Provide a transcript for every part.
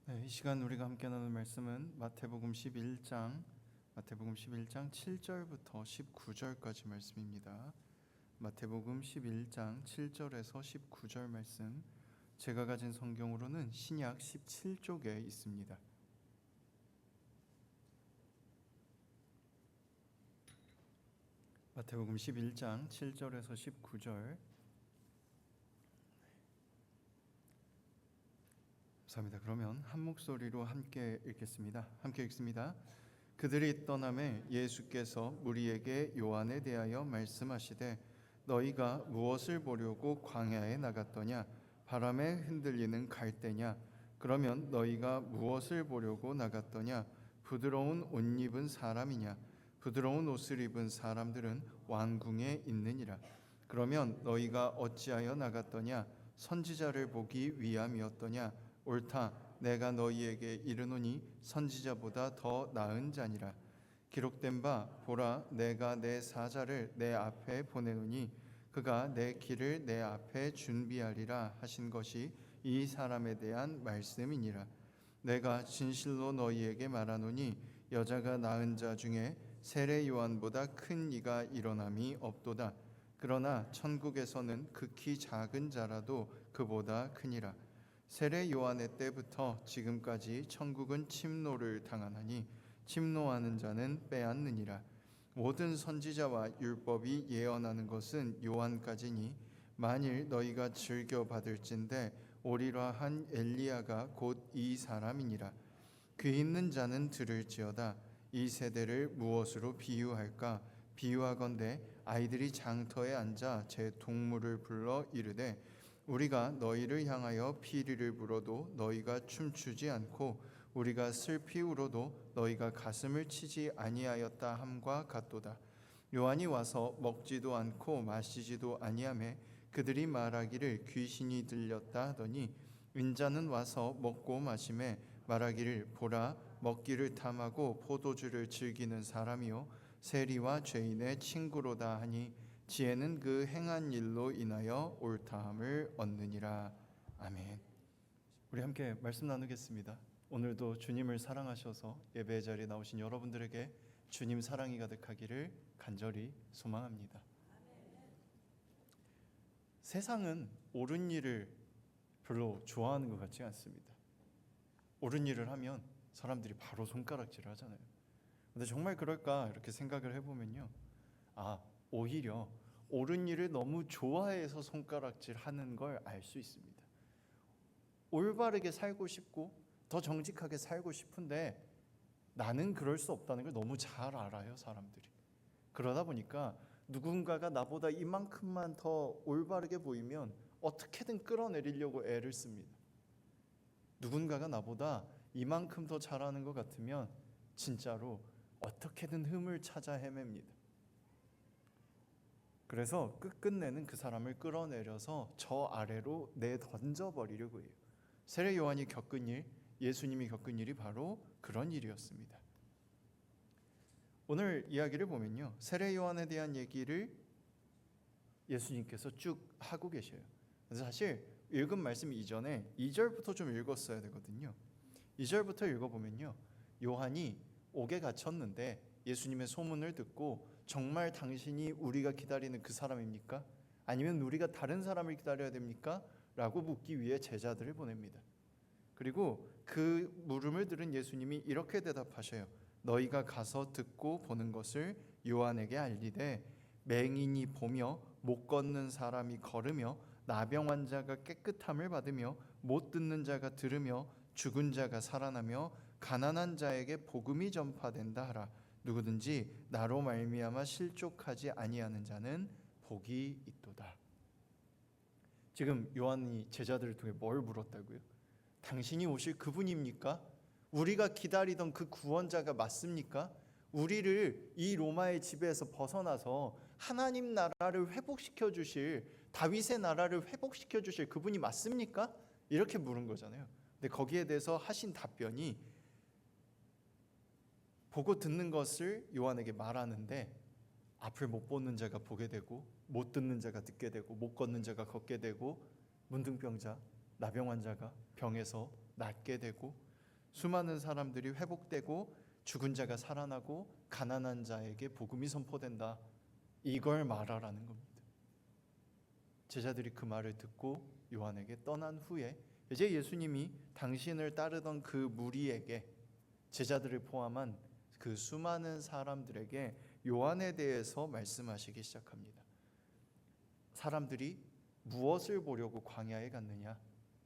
네, 이 시간 우리가 함께 나눌 말씀은 마태복음 11장 7절부터 19절까지 말씀입니다. 마태복음 11장 7절에서 19절 말씀, 제가 가진 성경으로는 신약 17쪽에 있습니다. 마태복음 11장 7절에서 19절. 감사합니다. 그러면 한 목소리로 함께 읽겠습니다. 함께 읽습니다. 그들이 떠남에 예수께서 무리에게 요한에 대하여 말씀하시되 너희가 무엇을 보려고 광야에 나갔더냐? 바람에 흔들리는 갈대냐? 그러면 너희가 무엇을 보려고 나갔더냐? 부드러운 옷 입은 사람이냐? 부드러운 옷을 입은 사람들은 왕궁에 있느니라. 그러면 너희가 어찌하여 나갔더냐? 선지자를 보기 위함이었더냐? 옳다. 내가 너희에게 이르노니 선지자보다 더 나은 자니라. 기록된 바 보라, 내가 내 사자를 내 앞에 보내노니 그가 내 길을 내 앞에 준비하리라 하신 것이 이 사람에 대한 말씀이니라. 내가 진실로 너희에게 말하노니 여자가 낳은 자 중에 세례 요한보다 큰 이가 일어남이 없도다. 그러나 천국에서는 극히 작은 자라도 그보다 크니라. 세례 요한의 때부터 지금까지 천국은 침노를 당하나니 침노하는 자는 빼앗느니라. 모든 선지자와 율법이 예언하는 것은 요한까지니 만일 너희가 즐겨 받을진대 오리라 한 엘리야가 곧 이 사람이니라. 귀 있는 자는 들을지어다. 이 세대를 무엇으로 비유할까? 비유하건대 아이들이 장터에 앉아 제 동물을 불러 이르되 우리가 너희를 향하여 피리를 불어도 너희가 춤추지 않고 우리가 슬피 울어도 너희가 가슴을 치지 아니하였다 함과 같도다. 요한이 와서 먹지도 않고 마시지도 아니하매 그들이 말하기를 귀신이 들렸다 하더니 인자는 와서 먹고 마시매 말하기를 보라, 먹기를 탐하고 포도주를 즐기는 사람이요 세리와 죄인의 친구로다 하니 지혜는 그 행한 일로 인하여 옳다함을 얻느니라. 아멘. 우리 함께 말씀 나누겠습니다. 오늘도 주님을 사랑하셔서 예배 자리에 나오신 여러분들에게 주님 사랑이 가득하기를 간절히 소망합니다. 세상은 옳은 일을 별로 좋아하는 것 같지 않습니다. 옳은 일을 하면 사람들이 바로 손가락질을 하잖아요. 근데 정말 그럴까 이렇게 생각을 해보면요, 오히려 옳은 일을 너무 좋아해서 손가락질 하는 걸 알 수 있습니다. 올바르게 살고 싶고 더 정직하게 살고 싶은데 나는 그럴 수 없다는 걸 너무 잘 알아요, 사람들이. 그러다 보니까 누군가가 나보다 이만큼만 더 올바르게 보이면 어떻게든 끌어내리려고 애를 씁니다. 누군가가 나보다 이만큼 더 잘하는 것 같으면 진짜로 어떻게든 흠을 찾아 헤맵니다. 그래서 끝끝내는 그 사람을 끌어내려서 저 아래로 내던져버리려고 해요. 세례 요한이 겪은 일, 예수님이 겪은 일이 바로 그런 일이었습니다. 오늘 이야기를 보면요, 세례 요한에 대한 얘기를 예수님께서 쭉 하고 계셔요. 그래서 사실 읽은 말씀 이전에 2절부터 좀 읽었어야 되거든요. 2절부터 읽어보면요, 요한이 옥에 갇혔는데 예수님의 소문을 듣고 정말 당신이 우리가 기다리는 그 사람입니까? 아니면 우리가 다른 사람을 기다려야 됩니까? 라고 묻기 위해 제자들을 보냅니다. 그리고 그 물음을 들은 예수님이 이렇게 대답하셔요. 너희가 가서 듣고 보는 것을 요한에게 알리되 맹인이 보며 못 걷는 사람이 걸으며 나병 환자가 깨끗함을 받으며 못 듣는 자가 들으며 죽은 자가 살아나며 가난한 자에게 복음이 전파된다 하라. 누구든지 나로 말미암아 실족하지 아니하는 자는 복이 있도다. 지금 요한이 제자들을 통해 뭘 물었다고요? 당신이 오실 그분입니까? 우리가 기다리던 그 구원자가 맞습니까? 우리를 이 로마의 지배에서 벗어나서 하나님 나라를 회복시켜 주실, 다윗의 나라를 회복시켜 주실 그분이 맞습니까? 이렇게 물은 거잖아요. 근데 거기에 대해서 하신 답변이 보고 듣는 것을 요한에게 말하는데 앞을 못 보는 자가 보게 되고 못 듣는 자가 듣게 되고 못 걷는 자가 걷게 되고 문둥병자, 나병 환자가 병에서 낫게 되고 수많은 사람들이 회복되고 죽은 자가 살아나고 가난한 자에게 복음이 선포된다. 이걸 말하라는 겁니다. 제자들이 그 말을 듣고 요한에게 떠난 후에 이제 예수님이 당신을 따르던 그 무리에게, 제자들을 포함한 그 수많은 사람들에게 요한에 대해서 말씀하시기 시작합니다. 사람들이 무엇을 보려고 광야에 갔느냐?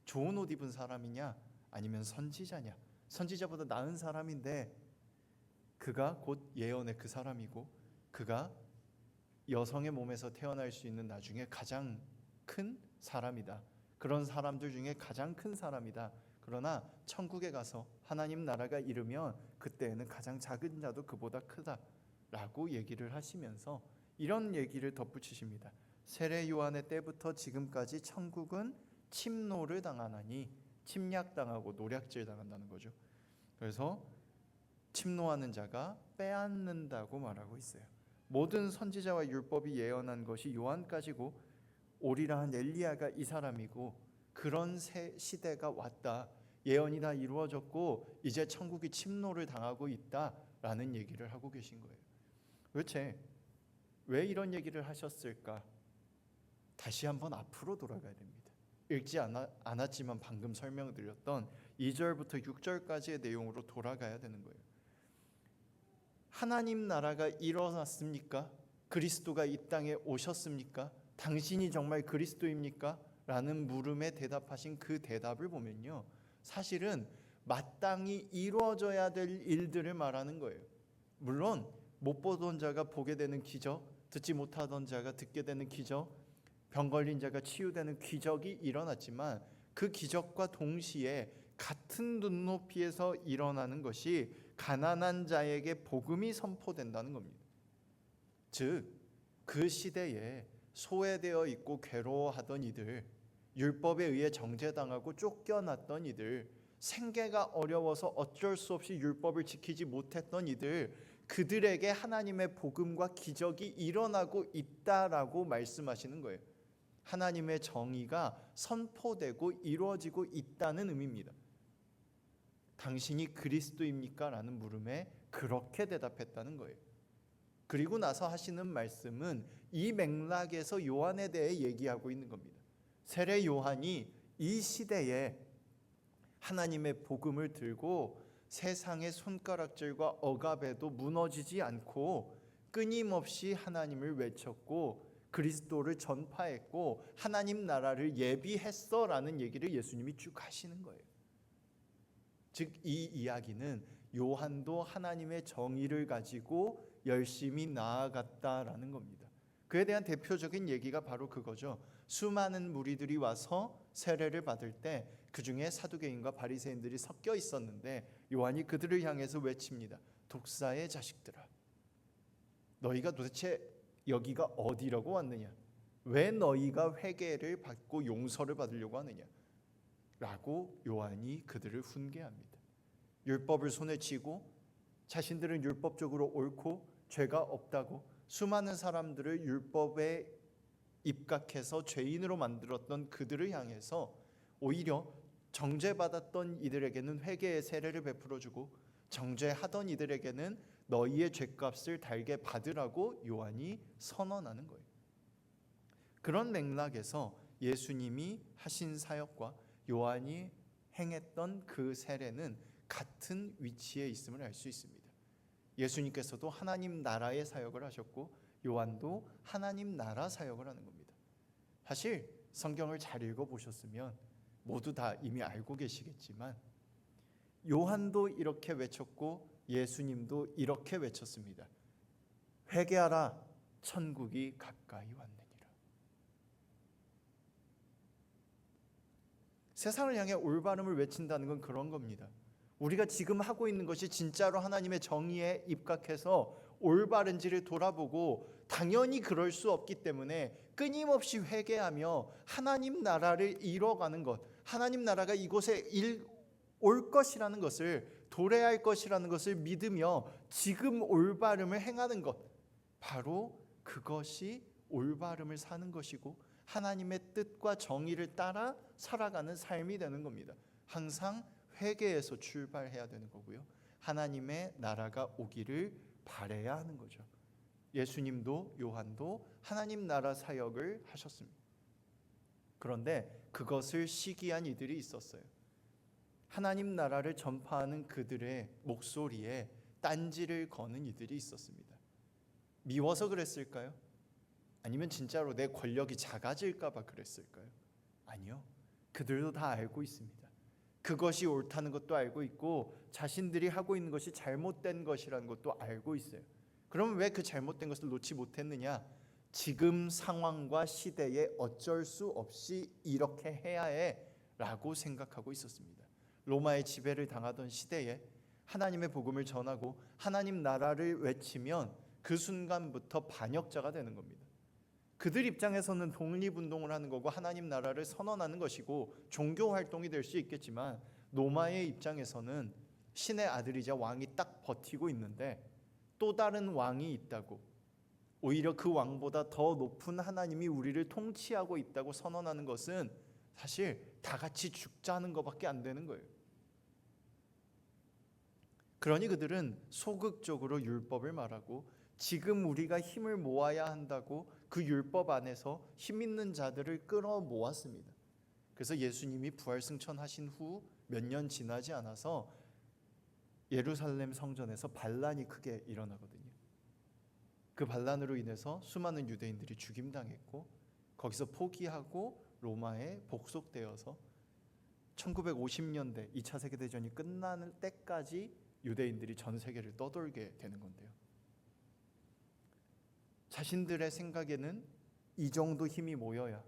좋은 옷 입은 사람이냐? 아니면 선지자냐? 선지자보다 나은 사람인데 그가 곧 예언의 그 사람이고 그가 여성의 몸에서 태어날 수 있는 나중에 가장 큰 사람이다. 그런 사람들 중에 가장 큰 사람이다. 그러나 천국에 가서 하나님 나라가 이르면 그때에는 가장 작은 자도 그보다 크다 라고 얘기를 하시면서 이런 얘기를 덧붙이십니다. 세례 요한의 때부터 지금까지 천국은 침노를 당하나니, 침략당하고 노략질 당한다는 거죠. 그래서 침노하는 자가 빼앗는다고 말하고 있어요. 모든 선지자와 율법이 예언한 것이 요한까지고 오리라 한 엘리야가 이 사람이고 그런 시대가 왔다. 예언이 다 이루어졌고 이제 천국이 침노를 당하고 있다라는 얘기를 하고 계신 거예요. 도대체 왜 이런 얘기를 하셨을까? 다시 한번 앞으로 돌아가야 됩니다. 읽지 않았지만 방금 설명드렸던 2절부터 6절까지의 내용으로 돌아가야 되는 거예요. 하나님 나라가 일어났습니까? 그리스도가 이 땅에 오셨습니까? 당신이 정말 그리스도입니까? 라는 물음에 대답하신 그 대답을 보면요, 사실은 마땅히 이루어져야 될 일들을 말하는 거예요. 물론 못 보던 자가 보게 되는 기적, 듣지 못하던 자가 듣게 되는 기적, 병 걸린 자가 치유되는 기적이 일어났지만 그 기적과 동시에 같은 눈높이에서 일어나는 것이 가난한 자에게 복음이 선포된다는 겁니다. 즉 그 시대에 소외되어 있고 괴로워하던 이들, 율법에 의해 정죄당하고 쫓겨났던 이들, 생계가 어려워서 어쩔 수 없이 율법을 지키지 못했던 이들, 그들에게 하나님의 복음과 기적이 일어나고 있다라고 말씀하시는 거예요. 하나님의 정의가 선포되고 이루어지고 있다는 의미입니다. 당신이 그리스도입니까? 라는 물음에 그렇게 대답했다는 거예요. 그리고 나서 하시는 말씀은 이 맥락에서 요한에 대해 얘기하고 있는 겁니다. 세례 요한이 이 시대에 하나님의 복음을 들고 세상의 손가락질과 억압에도 무너지지 않고 끊임없이 하나님을 외쳤고 그리스도를 전파했고 하나님 나라를 예비했어라는 얘기를 예수님이 쭉 하시는 거예요. 즉 이 이야기는 요한도 하나님의 정의를 가지고 열심히 나아갔다라는 겁니다. 그에 대한 대표적인 얘기가 바로 그거죠. 수많은 무리들이 와서 세례를 받을 때 그중에 사두개인과 바리새인들이 섞여 있었는데 요한이 그들을 향해서 외칩니다. 독사의 자식들아, 너희가 도대체 여기가 어디라고 왔느냐? 왜 너희가 회개를 받고 용서를 받으려고 하느냐? 라고 요한이 그들을 훈계합니다. 율법을 손에 쥐고 자신들은 율법적으로 옳고 죄가 없다고 수많은 사람들을 율법에 입각해서 죄인으로 만들었던 그들을 향해서 오히려 정죄받았던 이들에게는 회개의 세례를 베풀어주고 정죄하던 이들에게는 너희의 죄값을 달게 받으라고 요한이 선언하는 거예요. 그런 맥락에서 예수님이 하신 사역과 요한이 행했던 그 세례는 같은 위치에 있음을 알 수 있습니다. 예수님께서도 하나님 나라의 사역을 하셨고 요한도 하나님 나라 사역을 하는 겁니다. 사실 성경을 잘 읽어보셨으면 모두 다 이미 알고 계시겠지만 요한도 이렇게 외쳤고 예수님도 이렇게 외쳤습니다. 회개하라, 천국이 가까이 왔느니라. 세상을 향해 올바름을 외친다는 건 그런 겁니다. 우리가 지금 하고 있는 것이 진짜로 하나님의 정의에 입각해서 올바른지를 돌아보고 당연히 그럴 수 없기 때문에 끊임없이 회개하며 하나님 나라를 이뤄가는 것, 하나님 나라가 이곳에 올 것이라는 것을, 도래할 것이라는 것을 믿으며 지금 올바름을 행하는 것, 바로 그것이 올바름을 사는 것이고 하나님의 뜻과 정의를 따라 살아가는 삶이 되는 겁니다. 항상 회개에서 출발해야 되는 거고요. 하나님의 나라가 오기를 바라야 하는 거죠. 예수님도 요한도 하나님 나라 사역을 하셨습니다. 그런데 그것을 시기한 이들이 있었어요. 하나님 나라를 전파하는 그들의 목소리에 딴지를 거는 이들이 있었습니다. 미워서 그랬을까요? 아니면 진짜로 내 권력이 작아질까 봐 그랬을까요? 아니요. 그들도 다 알고 있습니다. 그것이 옳다는 것도 알고 있고 자신들이 하고 있는 것이 잘못된 것이라는 것도 알고 있어요. 그러면 왜 그 잘못된 것을 놓지 못했느냐? 지금 상황과 시대에 어쩔 수 없이 이렇게 해야 해 라고 생각하고 있었습니다. 로마의 지배를 당하던 시대에 하나님의 복음을 전하고 하나님 나라를 외치면 그 순간부터 반역자가 되는 겁니다. 그들 입장에서는 독립운동을 하는 거고 하나님 나라를 선언하는 것이고 종교활동이 될 수 있겠지만, 로마의 입장에서는 신의 아들이자 왕이 딱 버티고 있는데 또 다른 왕이 있다고, 오히려 그 왕보다 더 높은 하나님이 우리를 통치하고 있다고 선언하는 것은 사실 다 같이 죽자는 것밖에 안 되는 거예요. 그러니 그들은 소극적으로 율법을 말하고 지금 우리가 힘을 모아야 한다고 그 율법 안에서 힘 있는 자들을 끌어 모았습니다. 그래서 예수님이 부활승천하신 후 몇 년 지나지 않아서 예루살렘 성전에서 반란이 크게 일어나거든요. 그 반란으로 인해서 수많은 유대인들이 죽임당했고 거기서 포기하고 로마에 복속되어서 1950년대 2차 세계대전이 끝나는 때까지 유대인들이 전 세계를 떠돌게 되는 건데요. 자신들의 생각에는 이 정도 힘이 모여야,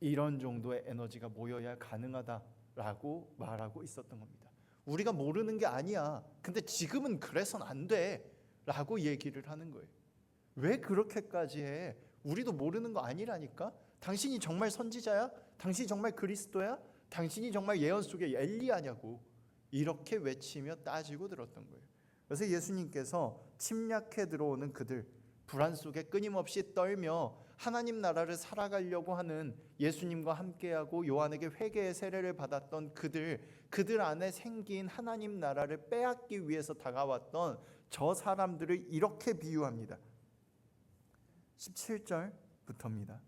이런 정도의 에너지가 모여야 가능하다라고 말하고 있었던 겁니다. 우리가 모르는 게 아니야. 근데 지금은 그래선 안 돼 라고 얘기를 하는 거예요. 왜 그렇게까지 해? 우리도 모르는 거 아니라니까? 당신이 정말 선지자야? 당신이 정말 그리스도야? 당신이 정말 예언 속의 엘리야냐고 이렇게 외치며 따지고 들었던 거예요. 그래서 예수님께서 침략해 들어오는 그들, 불안 속에 끊임없이 떨며 하나님 나라를 살아가려고 하는 예수님과 함께하고 요한에게 회개의 세례를 받았던 그들 안에 생긴 하나님 나라를 빼앗기 위해서 다가왔던 저 사람들을 이렇게 비유합니다. 17절부터입니다.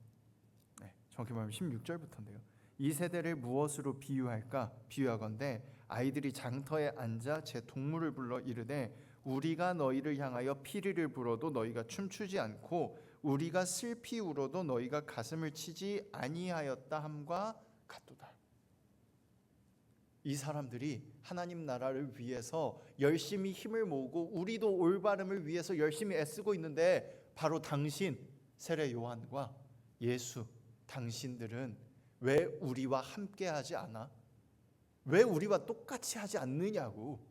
정확히 말하면 16절부터인데요. 이 세대를 무엇으로 비유할까? 비유하건대 아이들이 장터에 앉아 제 동물을 불러 이르되 우리가 너희를 향하여 피리를 불어도 너희가 춤추지 않고 우리가 슬피 울어도 너희가 가슴을 치지 아니하였다 함과 같도다. 이 사람들이 하나님 나라를 위해서 열심히 힘을 모으고 우리도 올바름을 위해서 열심히 애쓰고 있는데, 바로 당신 세례 요한과 예수, 당신들은 왜 우리와 함께 하지 않아? 왜 우리와 똑같이 하지 않느냐고.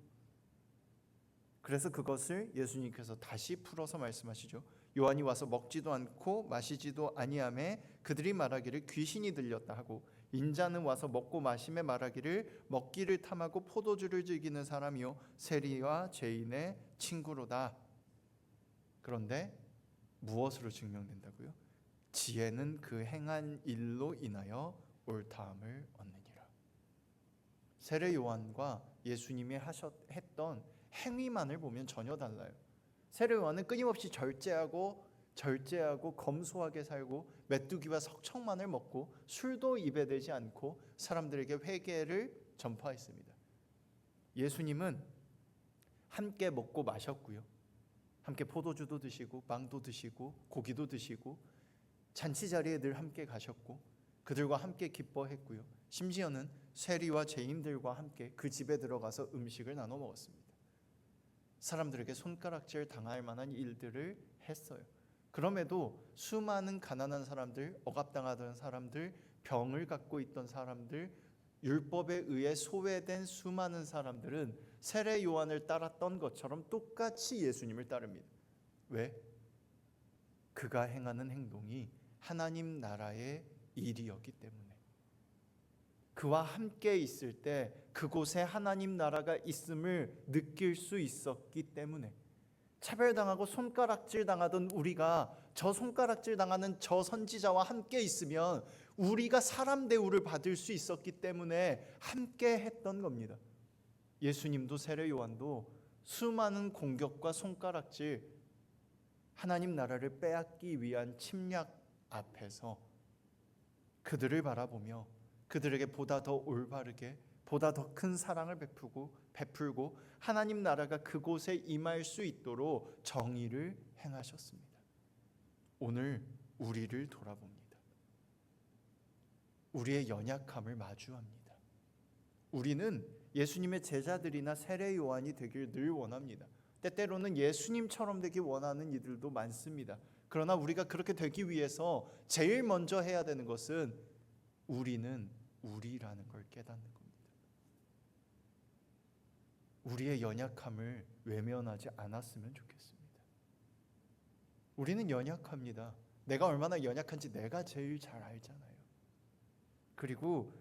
그래서 그것을 예수님께서 다시 풀어서 말씀하시죠. 요한이 와서 먹지도 않고 마시지도 아니하매 그들이 말하기를 귀신이 들렸다 하고, 인자는 와서 먹고 마심에 말하기를 먹기를 탐하고 포도주를 즐기는 사람이요 세리와 죄인의 친구로다. 그런데 무엇으로 증명된다고요? 지혜는 그 행한 일로 인하여 옳다함을 얻느니라. 세례 요한과 예수님이 했던 행위만을 보면 전혀 달라요. 세례 요한은 끊임없이 절제하고 검소하게 살고 메뚜기와 석청만을 먹고 술도 입에 대지 않고 사람들에게 회개를 전파했습니다. 예수님은 함께 먹고 마셨고요. 함께 포도주도 드시고 빵도 드시고 고기도 드시고 잔치 자리에 늘 함께 가셨고 그들과 함께 기뻐했고요. 심지어는 세리와 죄인들과 함께 그 집에 들어가서 음식을 나눠 먹었습니다. 사람들에게 손가락질 당할 만한 일들을 했어요. 그럼에도 수많은 가난한 사람들, 억압당하던 사람들, 병을 갖고 있던 사람들, 율법에 의해 소외된 수많은 사람들은 세례 요한을 따랐던 것처럼 똑같이 예수님을 따릅니다. 왜? 그가 행하는 행동이 하나님 나라의 일이었기 때문에. 그와 함께 있을 때 그곳에 하나님 나라가 있음을 느낄 수 있었기 때문에. 차별당하고 손가락질 당하던 우리가 저 손가락질 당하는 저 선지자와 함께 있으면 우리가 사람 대우를 받을 수 있었기 때문에 함께 했던 겁니다. 예수님도 세례 요한도 수많은 공격과 손가락질, 하나님 나라를 빼앗기 위한 침략 앞에서 그들을 바라보며 그들에게 보다 더 올바르게, 보다 더 큰 사랑을 베풀고 하나님 나라가 그곳에 임할 수 있도록 정의를 행하셨습니다. 오늘 우리를 돌아봅니다. 우리의 연약함을 마주합니다. 우리는 예수님의 제자들이나 세례 요한이 되길 늘 원합니다. 때때로는 예수님처럼 되기 원하는 이들도 많습니다. 그러나 우리가 그렇게 되기 위해서 제일 먼저 해야 되는 것은 우리는 우리라는 걸 깨닫는 겁니다. 우리의 연약함을 외면하지 않았으면 좋겠습니다. 우리는 연약합니다. 내가 얼마나 연약한지 내가 제일 잘 알잖아요. 그리고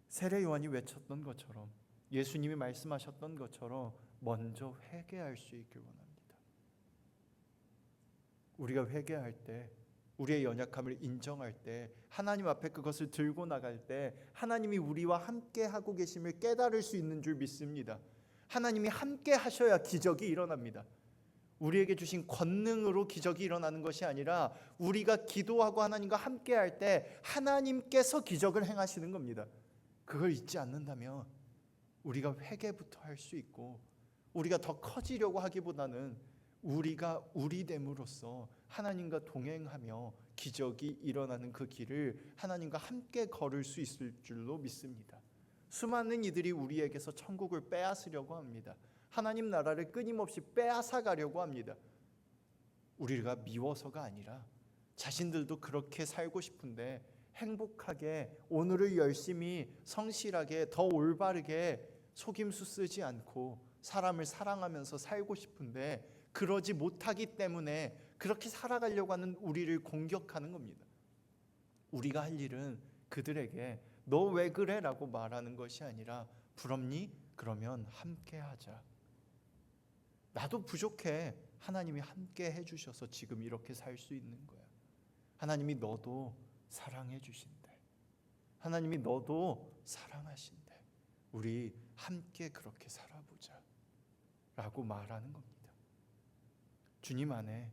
세례 요한이 외쳤던 것처럼, 예수님이 말씀하셨던 것처럼 먼저 회개할 수 있길 원합니다. 우리가 회개할 때, 우리의 연약함을 인정할 때, 하나님 앞에 그것을 들고 나갈 때 하나님이 우리와 함께 하고 계심을 깨달을 수 있는 줄 믿습니다. 하나님이 함께 하셔야 기적이 일어납니다. 우리에게 주신 권능으로 기적이 일어나는 것이 아니라 우리가 기도하고 하나님과 함께 할 때 하나님께서 기적을 행하시는 겁니다. 그걸 잊지 않는다면 우리가 회개부터 할 수 있고, 우리가 더 커지려고 하기보다는 우리가 우리됨으로써 하나님과 동행하며 기적이 일어나는 그 길을 하나님과 함께 걸을 수 있을 줄로 믿습니다. 수많은 이들이 우리에게서 천국을 빼앗으려고 합니다. 하나님 나라를 끊임없이 빼앗아 가려고 합니다. 우리가 미워서가 아니라 자신들도 그렇게 살고 싶은데, 행복하게 오늘을 열심히 성실하게 더 올바르게 속임수 쓰지 않고 사람을 사랑하면서 살고 싶은데 그러지 못하기 때문에 그렇게 살아가려고 하는 우리를 공격하는 겁니다. 우리가 할 일은 그들에게 너 왜 그래? 라고 말하는 것이 아니라, 부럽니? 그러면 함께 하자. 나도 부족해. 하나님이 함께 해주셔서 지금 이렇게 살 수 있는 거야. 하나님이 너도 사랑해 주신대. 하나님이 너도 사랑하신대. 우리 함께 그렇게 살아보자 라고 말하는 겁니다. 주님 안에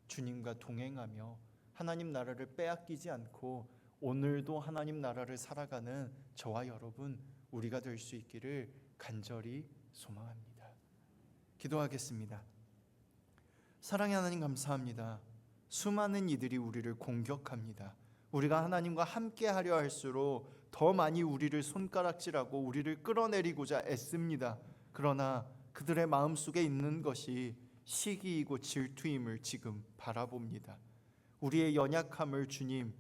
주님과 동행하며 하나님 나라를 빼앗기지 않고 오늘도 하나님 나라를 살아가는 저와 여러분, 우리가 될 수 있기를 간절히 소망합니다. 기도하겠습니다. 사랑의 하나님, 감사합니다. 수많은 이들이 우리를 공격합니다. 우리가 하나님과 함께 하려 할수록 더 많이 우리를 손가락질하고 우리를 끌어내리고자 애씁니다. 그러나 그들의 마음속에 있는 것이 시기이고 질투임을 지금 바라봅니다. 우리의 연약함을 주님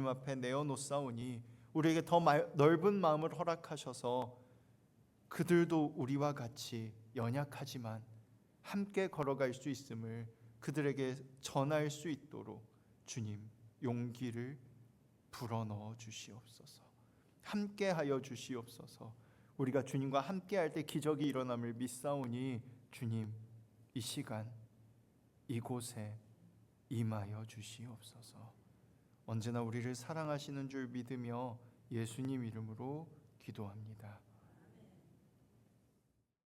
앞에 내어놓사오니 우리에게 더 넓은 마음을 허락하셔서 그들도 우리와 같이 연약하지만 함께 걸어갈 수 있음을 그들에게 전할 수 있도록 주님 용기를 불어넣어 주시옵소서. 함께하여 주시옵소서. 우리가 주님과 함께할 때 기적이 일어남을 믿사오니 주님 이 시간 이곳에 임하여 주시옵소서. 언제나 우리를 사랑하시는 줄 믿으며 예수님 이름으로 기도합니다.